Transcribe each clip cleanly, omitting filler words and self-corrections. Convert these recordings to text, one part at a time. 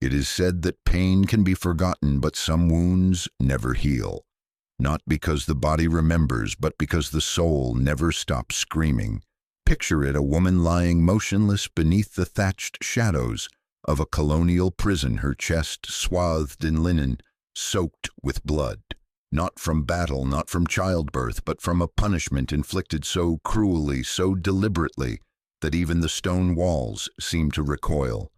It is said that pain can be forgotten, but some wounds never heal. Not because the body remembers, but because the soul never stops screaming. Picture it, a woman lying motionless beneath the thatched shadows of a colonial prison, her chest swathed in linen, soaked with blood. Not from battle, not from childbirth, but from a punishment inflicted so cruelly, so deliberately, that even the stone walls seem to recoil.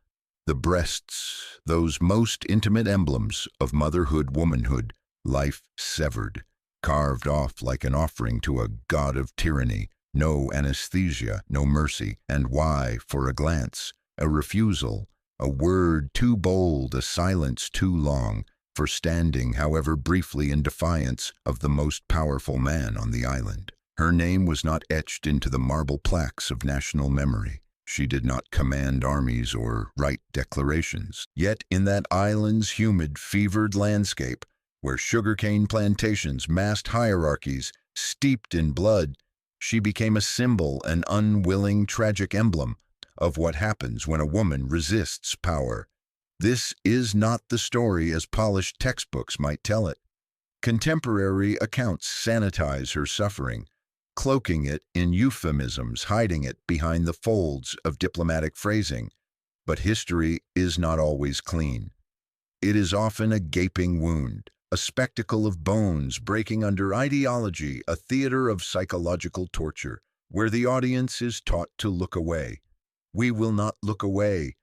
The breasts, those most intimate emblems of motherhood, womanhood, life severed, carved off like an offering to a god of tyranny. No anesthesia, no mercy. And why? For a glance, a refusal, a word too bold, a silence too long, for standing, however briefly, in defiance of the most powerful man on the island. Her name was not etched into the marble plaques of national memory. She did not command armies or write declarations. Yet in that island's humid, fevered landscape, where sugarcane plantations massed hierarchies steeped in blood, she became a symbol, an unwilling, tragic emblem of what happens when a woman resists power. This is not the story as polished textbooks might tell it. Contemporary accounts sanitize her suffering, cloaking it in euphemisms, hiding it behind the folds of diplomatic phrasing. But history is not always clean. It is often a gaping wound, a spectacle of bones breaking under ideology, a theater of psychological torture, where the audience is taught to look away. We will not look away.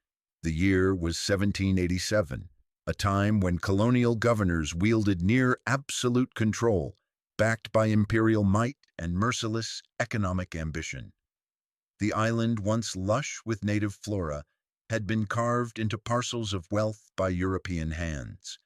The year was 1787, a time when colonial governors wielded near absolute control, backed by imperial might and merciless economic ambition. The island, once lush with native flora, had been carved into parcels of wealth by European hands.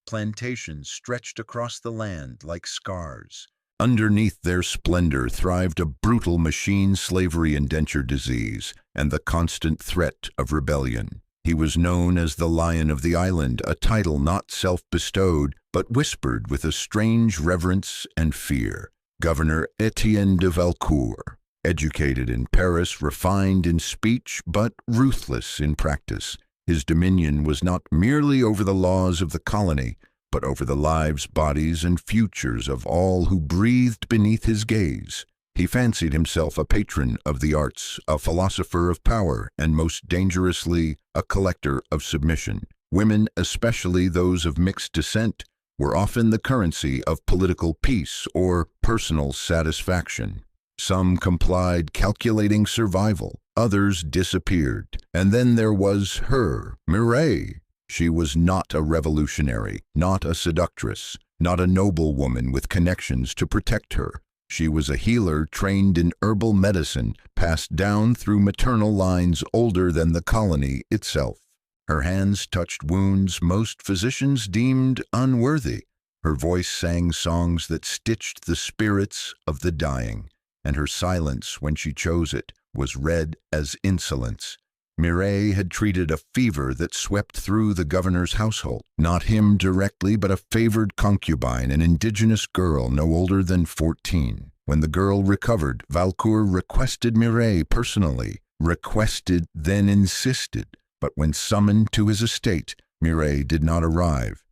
Plantations stretched across the land like scars. Underneath their splendor thrived a brutal machine slavery indenture disease and the constant threat of rebellion. He was known as the Lion of the Island, a title not self-bestowed, but whispered with a strange reverence and fear. Governor Etienne de Valcourt, educated in Paris, refined in speech, but ruthless in practice. His dominion was not merely over the laws of the colony, but over the lives, bodies, and futures of all who breathed beneath his gaze. He fancied himself a patron of the arts, a philosopher of power, and most dangerously, a collector of submission. Women, especially those of mixed descent, were often the currency of political peace or personal satisfaction. Some complied, calculating survival. Others disappeared. And then there was her, Mireille. She was not a revolutionary, not a seductress, not a noble woman with connections to protect her. She was a healer trained in herbal medicine, passed down through maternal lines older than the colony itself. Her hands touched wounds most physicians deemed unworthy. Her voice sang songs that stitched the spirits of the dying, and her silence, when she chose it, was read as insolence. Mireille had treated a fever that swept through the governor's household. Not him directly, but a favored concubine, an indigenous girl no older than 14. When the girl recovered, Valcourt requested Mireille personally. Requested, then insisted. But when summoned to his estate, Mireille did not arrive.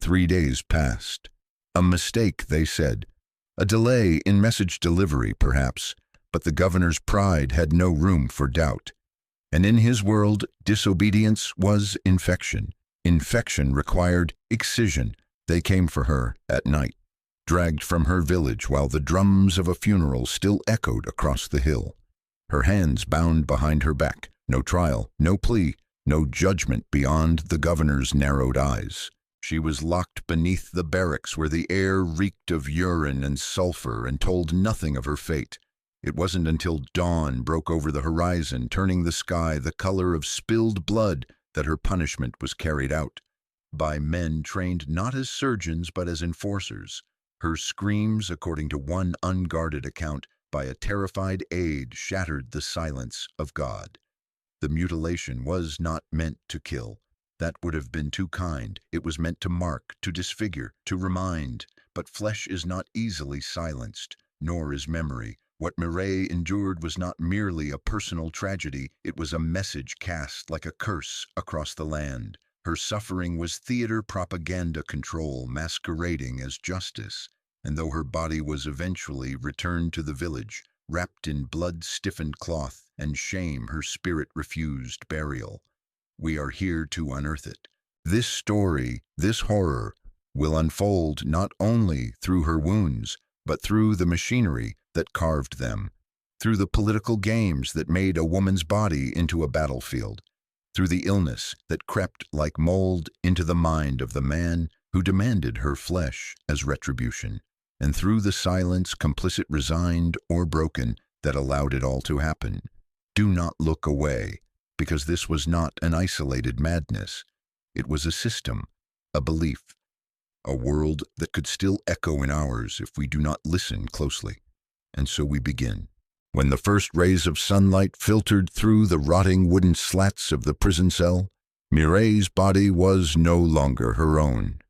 3 days passed. A mistake, they said. A delay in message delivery, perhaps. But the governor's pride had no room for doubt. And in his world, disobedience was infection. Infection required excision. They came for her at night, dragged from her village while the drums of a funeral still echoed across the hill. Her hands bound behind her back. No trial, no plea, no judgment beyond the governor's narrowed eyes. She was locked beneath the barracks where the air reeked of urine and sulfur and told nothing of her fate. It wasn't until dawn broke over the horizon, turning the sky the color of spilled blood, that her punishment was carried out. By men trained not as surgeons but as enforcers. Her screams, according to one unguarded account, by a terrified aide, shattered the silence of God. The mutilation was not meant to kill. That would have been too kind. It was meant to mark, to disfigure, to remind. But flesh is not easily silenced, nor is memory. What Mireille endured was not merely a personal tragedy, it was a message cast like a curse across the land. Her suffering was theater propaganda control masquerading as justice, and though her body was eventually returned to the village, wrapped in blood-stiffened cloth and shame, her spirit refused burial. We are here to unearth it. This story, this horror, will unfold not only through her wounds, but through the machinery that carved them, through the political games that made a woman's body into a battlefield, through the illness that crept like mold into the mind of the man who demanded her flesh as retribution, and through the silence, complicit, resigned, or broken, that allowed it all to happen. Do not look away, because this was not an isolated madness. It was a system, a belief, a world that could still echo in ours if we do not listen closely. And so we begin. When the first rays of sunlight filtered through the rotting wooden slats of the prison cell, Mireille's body was no longer her own.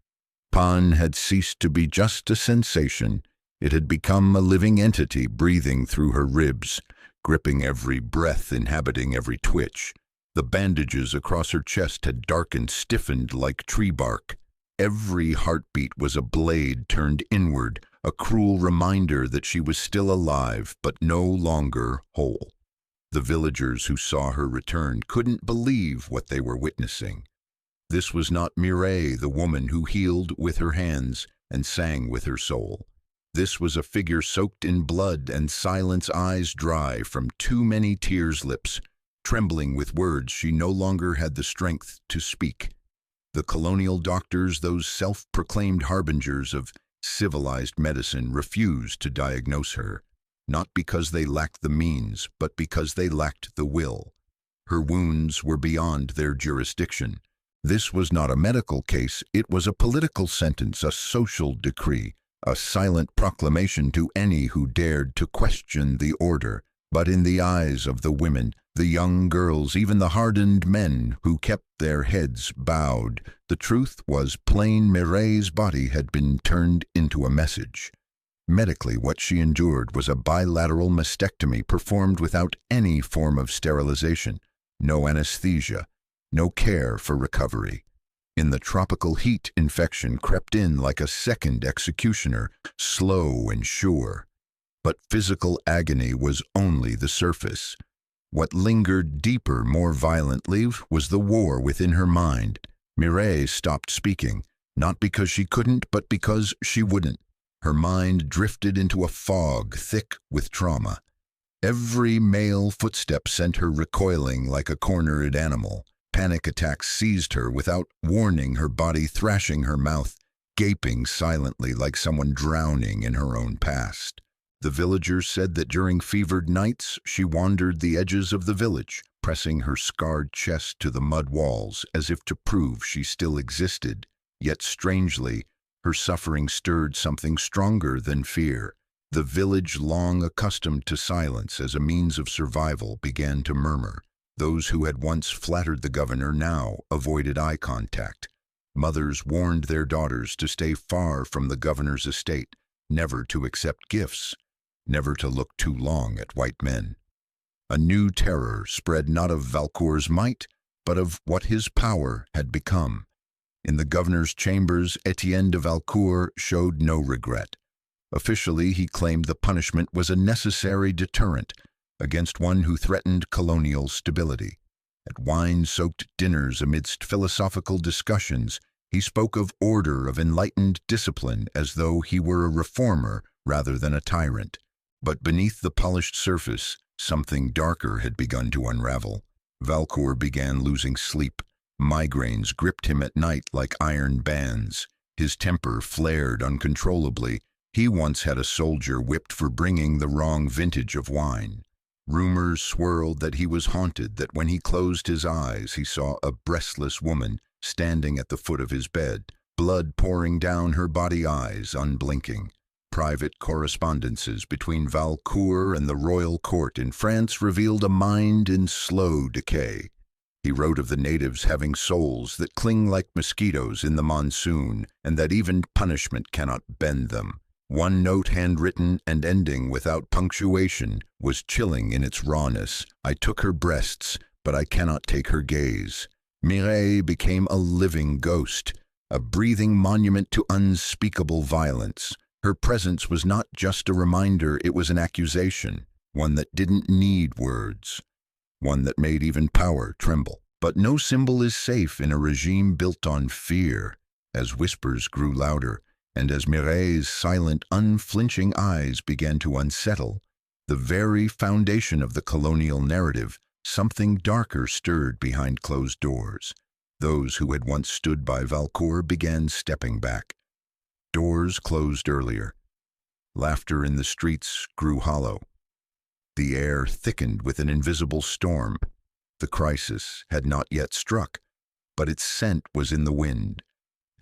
Pan had ceased to be just a sensation. It had become a living entity breathing through her ribs, gripping every breath, inhabiting every twitch. The bandages across her chest had darkened, stiffened like tree bark. Every heartbeat was a blade turned inward, a cruel reminder that she was still alive, but no longer whole. The villagers who saw her return couldn't believe what they were witnessing. This was not Mireille, the woman who healed with her hands and sang with her soul. This was a figure soaked in blood and silence, eyes dry from too many tears, lips trembling with words she no longer had the strength to speak. The colonial doctors, those self-proclaimed harbingers of civilized medicine, refused to diagnose her, not because they lacked the means, but because they lacked the will. Her wounds were beyond their jurisdiction. This was not a medical case, it was a political sentence, a social decree, a silent proclamation to any who dared to question the order. But in the eyes of the women, the young girls, even the hardened men who kept their heads bowed, the truth was plain. Mireille's body had been turned into a message. Medically, what she endured was a bilateral mastectomy performed without any form of sterilization, no anesthesia, no care for recovery. In the tropical heat, infection crept in like a second executioner, slow and sure. But physical agony was only the surface. What lingered deeper, more violently, was the war within her mind. Mireille stopped speaking, not because she couldn't, but because she wouldn't. Her mind drifted into a fog thick with trauma. Every male footstep sent her recoiling like a cornered animal. Panic attacks seized her without warning, her body thrashing, her mouth gaping silently like someone drowning in her own past. The villagers said that during fevered nights she wandered the edges of the village, pressing her scarred chest to the mud walls as if to prove she still existed. Yet strangely, her suffering stirred something stronger than fear. The village, long accustomed to silence as a means of survival, began to murmur. Those who had once flattered the governor now avoided eye contact. Mothers warned their daughters to stay far from the governor's estate, never to accept gifts, never to look too long at white men. A new terror spread not of Valcour's might, but of what his power had become. In the governor's chambers, Etienne de Valcour showed no regret. Officially, he claimed the punishment was a necessary deterrent against one who threatened colonial stability. At wine-soaked dinners amidst philosophical discussions, he spoke of order, of enlightened discipline, as though he were a reformer rather than a tyrant. But beneath the polished surface, something darker had begun to unravel. Valcour began losing sleep. Migraines gripped him at night like iron bands. His temper flared uncontrollably. He once had a soldier whipped for bringing the wrong vintage of wine. Rumors swirled that he was haunted, that when he closed his eyes he saw a breastless woman standing at the foot of his bed, blood pouring down her body, eyes unblinking. Private correspondences between Valcour and the royal court in France revealed a mind in slow decay. He wrote of the natives having souls that cling like mosquitoes in the monsoon, and that even punishment cannot bend them. One note, handwritten and ending without punctuation, was chilling in its rawness. I took her breasts, but I cannot take her gaze. Mireille became a living ghost, a breathing monument to unspeakable violence. Her presence was not just a reminder, it was an accusation, one that didn't need words, one that made even power tremble. But no symbol is safe in a regime built on fear. As whispers grew louder, and as Mireille's silent, unflinching eyes began to unsettle, the very foundation of the colonial narrative, something darker stirred behind closed doors. Those who had once stood by Valcour began stepping back. Doors closed earlier. Laughter in the streets grew hollow. The air thickened with an invisible storm. The crisis had not yet struck, but its scent was in the wind.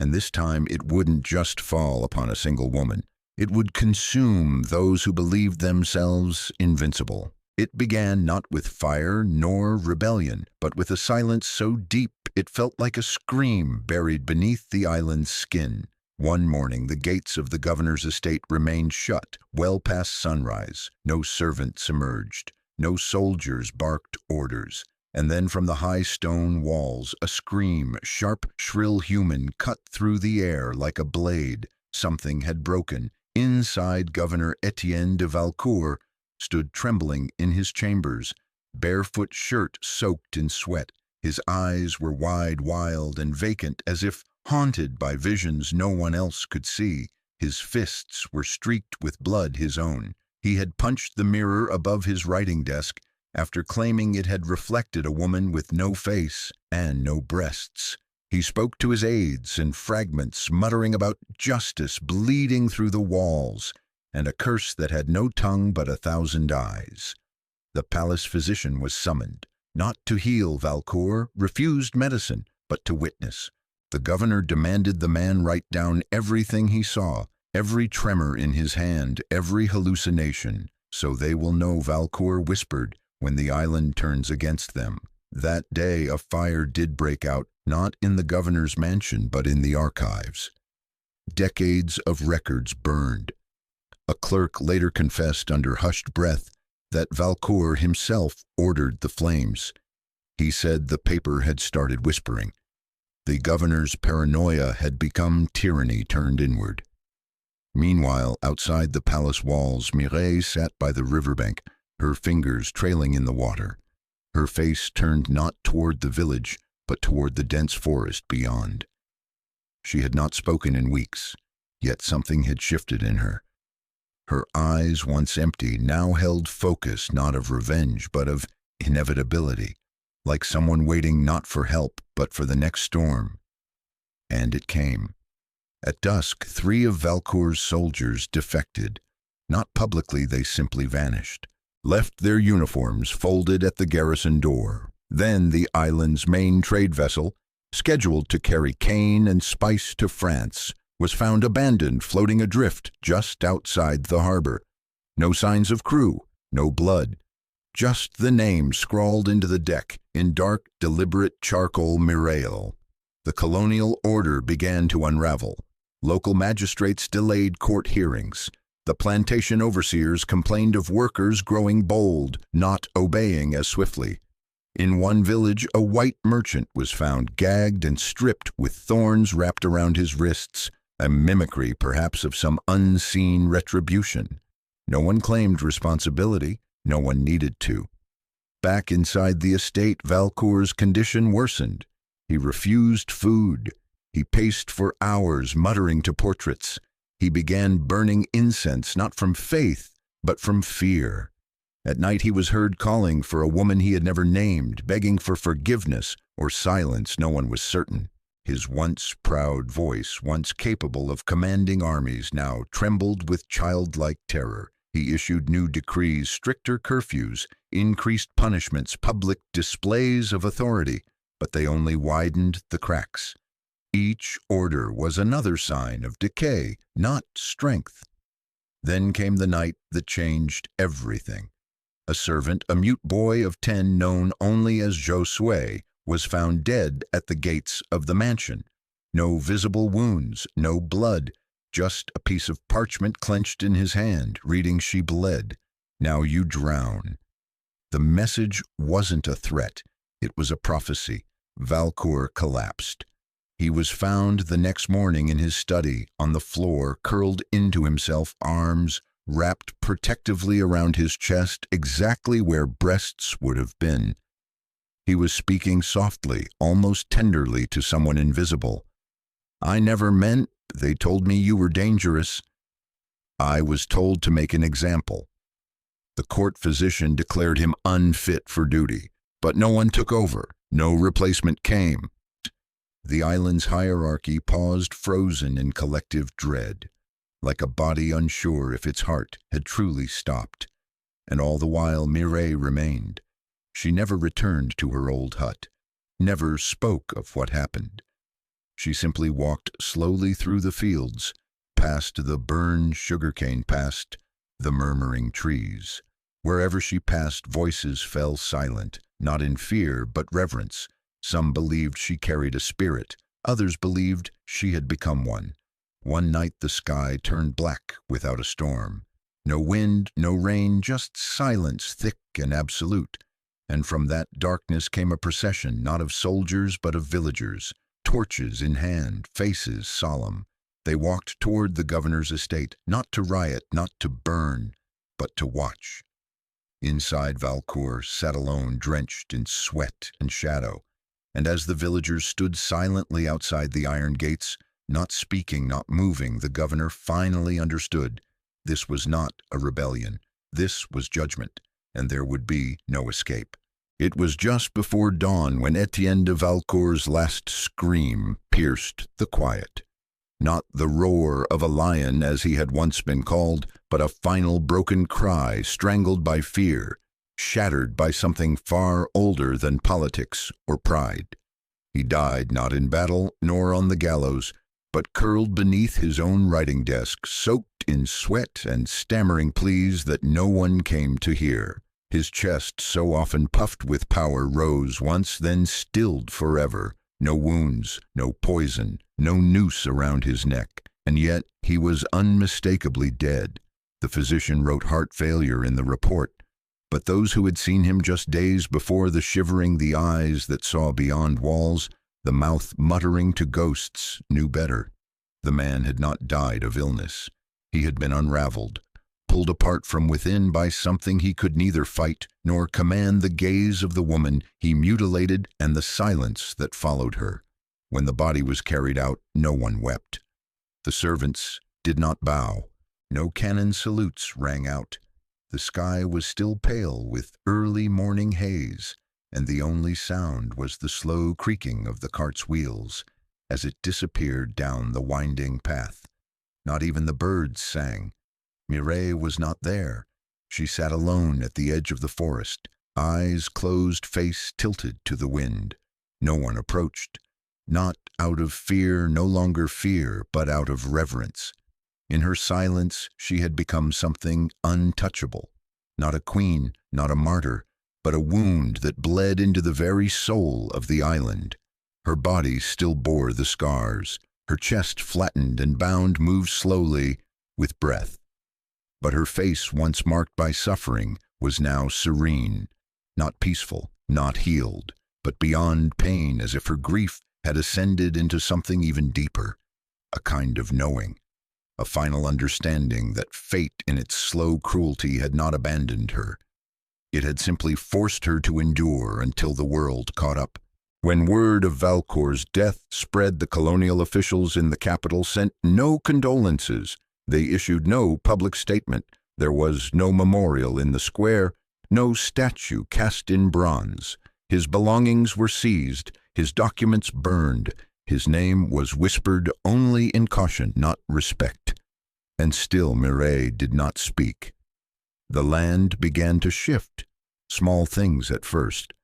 And this time it wouldn't just fall upon a single woman. It would consume those who believed themselves invincible. It began not with fire nor rebellion, but with a silence so deep it felt like a scream buried beneath the island's skin. One morning, the gates of the governor's estate remained shut, well past sunrise. No servants emerged. No soldiers barked orders. And then from the high stone walls, a scream, sharp, shrill, human, cut through the air like a blade. Something had broken. Inside, Governor Etienne de Valcour stood trembling in his chambers, barefoot shirt soaked in sweat. His eyes were wide, wild, and vacant, as if haunted by visions no one else could see. His fists were streaked with blood, his own. He had punched the mirror above his writing desk after claiming it had reflected a woman with no face and no breasts. He spoke to his aides in fragments, muttering about justice bleeding through the walls, and a curse that had no tongue but 1,000 eyes. The palace physician was summoned, not to heal Valcour, refused medicine, but to witness. The governor demanded the man write down everything he saw, every tremor in his hand, every hallucination, so they will know, Valcour whispered, when the island turns against them. That day a fire did break out, not in the governor's mansion, but in the archives. Decades of records burned. A clerk later confessed under hushed breath that Valcour himself ordered the flames. He said the paper had started whispering. The governor's paranoia had become tyranny turned inward. Meanwhile, outside the palace walls, Mireille sat by the riverbank, her fingers trailing in the water. Her face turned not toward the village, but toward the dense forest beyond. She had not spoken in weeks, yet something had shifted in her. Her eyes, once empty, now held focus not of revenge, but of inevitability, like someone waiting not for help, but for the next storm. And it came. At dusk, 3 of Valcour's soldiers defected. Not publicly, they simply vanished. Left their uniforms folded at the garrison door. Then the island's main trade vessel, scheduled to carry cane and spice to France, was found abandoned, floating adrift just outside the harbor. No signs of crew, no blood, just the name scrawled into the deck in dark, deliberate charcoal Mireille. The colonial order began to unravel. Local magistrates delayed court hearings. The plantation overseers complained of workers growing bold, not obeying as swiftly. In one village, a white merchant was found gagged and stripped with thorns wrapped around his wrists, a mimicry perhaps of some unseen retribution. No one claimed responsibility, no one needed to. Back inside the estate, Valcour's condition worsened. He refused food. He paced for hours, muttering to portraits. He began burning incense, not from faith, but from fear. At night he was heard calling for a woman he had never named, begging for forgiveness or silence, no one was certain. His once proud voice, once capable of commanding armies, now trembled with childlike terror. He issued new decrees, stricter curfews, increased punishments, public displays of authority, but they only widened the cracks. Each order was another sign of decay, not strength. Then came the night that changed everything. A servant, a mute boy of 10 known only as Josue, was found dead at the gates of the mansion. No visible wounds, no blood, just a piece of parchment clenched in his hand, reading she bled. Now you drown. The message wasn't a threat. It was a prophecy. Valcour collapsed. He was found the next morning in his study, on the floor, curled into himself, arms wrapped protectively around his chest, exactly where breasts would have been. He was speaking softly, almost tenderly, to someone invisible. "I never meant. They told me you were dangerous. I was told to make an example." The court physician declared him unfit for duty, but no one took over. No replacement came. The island's hierarchy paused, frozen in collective dread, like a body unsure if its heart had truly stopped. And all the while Mireille remained. She never returned to her old hut, never spoke of what happened. She simply walked slowly through the fields, past the burned sugarcane, past the murmuring trees. Wherever she passed, voices fell silent, not in fear but reverence. Some believed she carried a spirit, others believed she had become one. One night the sky turned black without a storm. No wind, no rain, just silence, thick and absolute. And from that darkness came a procession, not of soldiers but of villagers, torches in hand, faces solemn. They walked toward the governor's estate, not to riot, not to burn, but to watch. Inside, Valcour sat alone, drenched in sweat and shadow. And as the villagers stood silently outside the iron gates, not speaking, not moving, the governor finally understood. This was not a rebellion. This was judgment, and there would be no escape. It was just before dawn when Etienne de Valcour's last scream pierced the quiet. Not the roar of a lion, as he had once been called, but a final broken cry, strangled by fear, shattered by something far older than politics or pride. He died not in battle nor on the gallows, but curled beneath his own writing desk, soaked in sweat and stammering pleas that no one came to hear. His chest, so often puffed with power, rose once, then stilled forever. No wounds, no poison, no noose around his neck, and yet he was unmistakably dead. The physician wrote heart failure in the report, but those who had seen him just days before, the shivering, the eyes that saw beyond walls, the mouth muttering to ghosts, knew better. The man had not died of illness. He had been unraveled, pulled apart from within by something he could neither fight nor command, the gaze of the woman he mutilated and the silence that followed her. When the body was carried out, no one wept. The servants did not bow. No cannon salutes rang out. The sky was still pale with early morning haze, and the only sound was the slow creaking of the cart's wheels as it disappeared down the winding path. Not even the birds sang. Mireille was not there. She sat alone at the edge of the forest, eyes closed, face tilted to the wind. No one approached, not out of fear, no longer fear, but out of reverence. In her silence, she had become something untouchable. Not a queen, not a martyr, but a wound that bled into the very soul of the island. Her body still bore the scars. Her chest, flattened and bound, moved slowly with breath. But her face, once marked by suffering, was now serene, not peaceful, not healed, but beyond pain, as if her grief had ascended into something even deeper, a kind of knowing, a final understanding that fate in its slow cruelty had not abandoned her. It had simply forced her to endure until the world caught up. When word of Valcour's death spread, the colonial officials in the capital sent no condolences. They issued no public statement. There was no memorial in the square, no statue cast in bronze. His belongings were seized, his documents burned. His name was whispered only in caution, not respect. And still Mireille did not speak. The land began to shift, small things at first.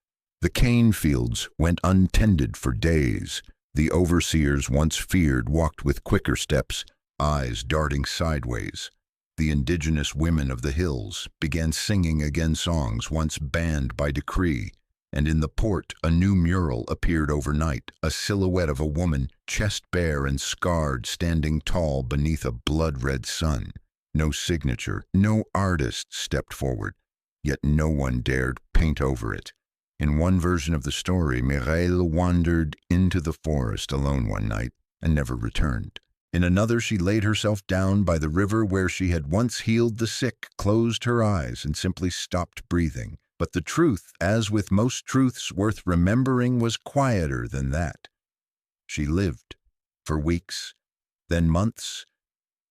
The cane fields went untended for days. The overseers, once feared, walked with quicker steps, eyes darting sideways. The indigenous women of the hills began singing again songs once banned by decree, and in the port a new mural appeared overnight, a silhouette of a woman, chest bare and scarred, standing tall beneath a blood-red sun. No signature, no artist stepped forward, yet no one dared paint over it. In one version of the story, Mireille wandered into the forest alone one night and never returned. In another, she laid herself down by the river where she had once healed the sick, closed her eyes, and simply stopped breathing. But the truth, as with most truths worth remembering, was quieter than that. She lived for weeks, then months,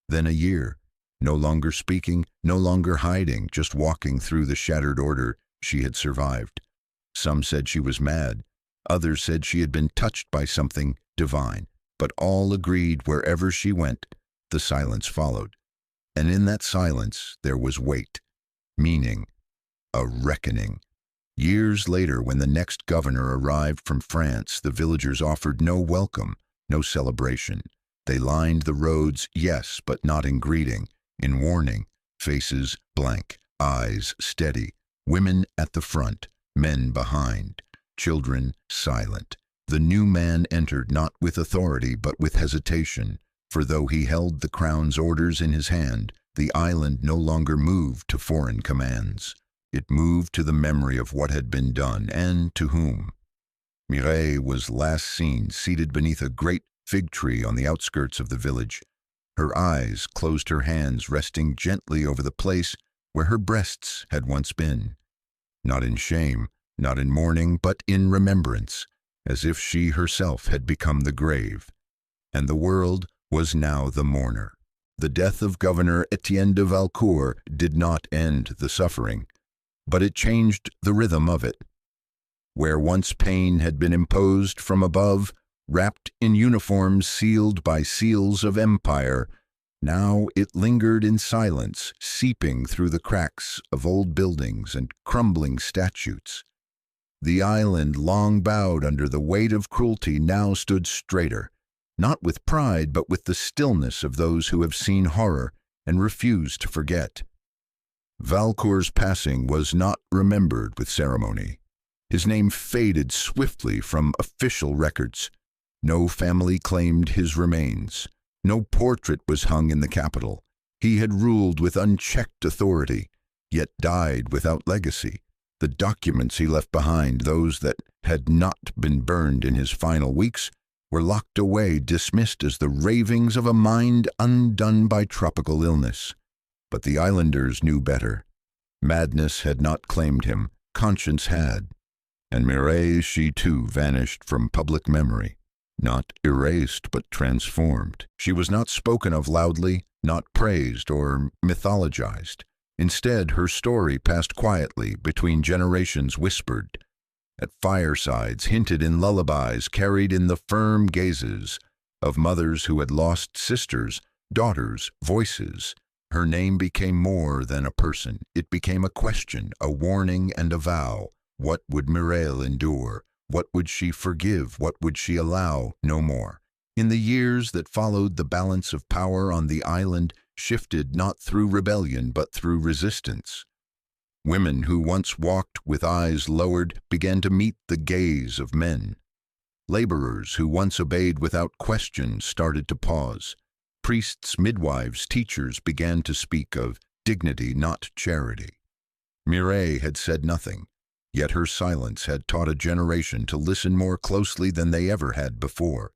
then a year, no longer speaking, no longer hiding, just walking through the shattered order she had survived. Some said she was mad, others said she had been touched by something divine, but all agreed wherever she went, the silence followed. And in that silence there was weight, meaning, a reckoning. Years later, when the next governor arrived from France, the villagers offered no welcome, no celebration. They lined the roads, yes, but not in greeting, in warning, faces blank, eyes steady, women at the front, men behind, children silent. The new man entered not with authority but with hesitation, for though he held the crown's orders in his hand, the island no longer moved to foreign commands. It moved to the memory of what had been done, and to whom. Mireille was last seen seated beneath a great fig tree on the outskirts of the village. Her eyes closed, her hands resting gently over the place where her breasts had once been. Not in shame, not in mourning, but in remembrance, as if she herself had become the grave. And the world was now the mourner. The death of Governor Etienne de Valcourt did not end the suffering, but it changed the rhythm of it. Where once pain had been imposed from above, wrapped in uniforms sealed by seals of empire, now it lingered in silence, seeping through the cracks of old buildings and crumbling statutes. The island, long bowed under the weight of cruelty, now stood straighter, not with pride but with the stillness of those who have seen horror and refuse to forget. Valcourt's passing was not remembered with ceremony. His name faded swiftly from official records. No family claimed his remains. No portrait was hung in the capital. He had ruled with unchecked authority, yet died without legacy. The documents he left behind, those that had not been burned in his final weeks, were locked away, dismissed as the ravings of a mind undone by tropical illness. But the islanders knew better. Madness had not claimed him, conscience had. And Mireille, she too, vanished from public memory. Not erased, but transformed. She was not spoken of loudly, not praised or mythologized. Instead, her story passed quietly, between generations whispered, at firesides, hinted in lullabies, carried in the firm gazes of mothers who had lost sisters, daughters, voices. Her name became more than a person. It became a question, a warning, and a vow. What would Mireille endure? What would she forgive? What would she allow no more? In the years that followed, the balance of power on the island shifted not through rebellion but through resistance. Women who once walked with eyes lowered began to meet the gaze of men. Laborers who once obeyed without question started to pause. Priests, midwives, teachers began to speak of dignity, not charity. Mireille had said nothing, yet her silence had taught a generation to listen more closely than they ever had before.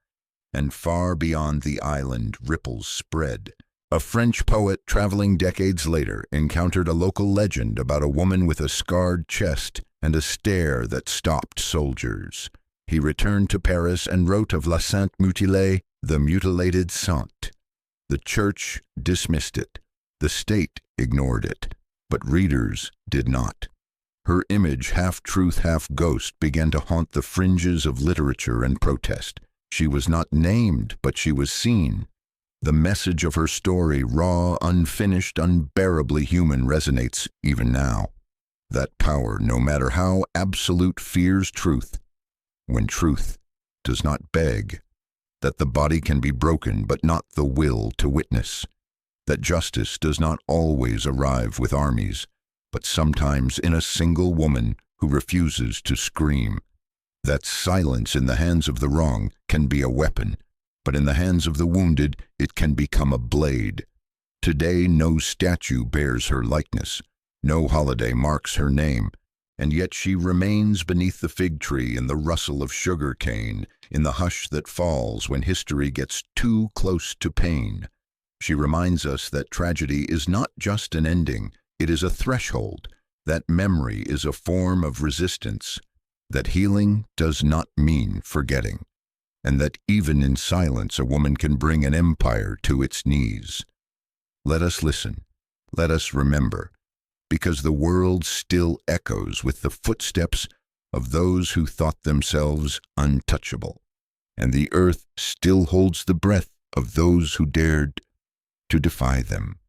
And far beyond the island, ripples spread. A French poet traveling decades later encountered a local legend about a woman with a scarred chest and a stare that stopped soldiers. He returned to Paris and wrote of La Sainte Mutilée, the mutilated saint. The church dismissed it. The state ignored it. But readers did not. Her image, half truth, half ghost, began to haunt the fringes of literature and protest. She was not named, but she was seen. The message of her story, raw, unfinished, unbearably human, resonates even now. That power, no matter how absolute, fears truth, when truth does not beg. That the body can be broken, but not the will to witness. That justice does not always arrive with armies, but sometimes in a single woman who refuses to scream. That silence in the hands of the wrong can be a weapon, but in the hands of the wounded it can become a blade. Today no statue bears her likeness, no holiday marks her name, And yet she remains beneath the fig tree in the rustle of sugar cane, in the hush that falls when history gets too close to pain. She reminds us that tragedy is not just an ending, it is a threshold, that memory is a form of resistance, that healing does not mean forgetting, and that even in silence a woman can bring an empire to its knees. Let us listen, let us remember, because the world still echoes with the footsteps of those who thought themselves untouchable, and the earth still holds the breath of those who dared to defy them.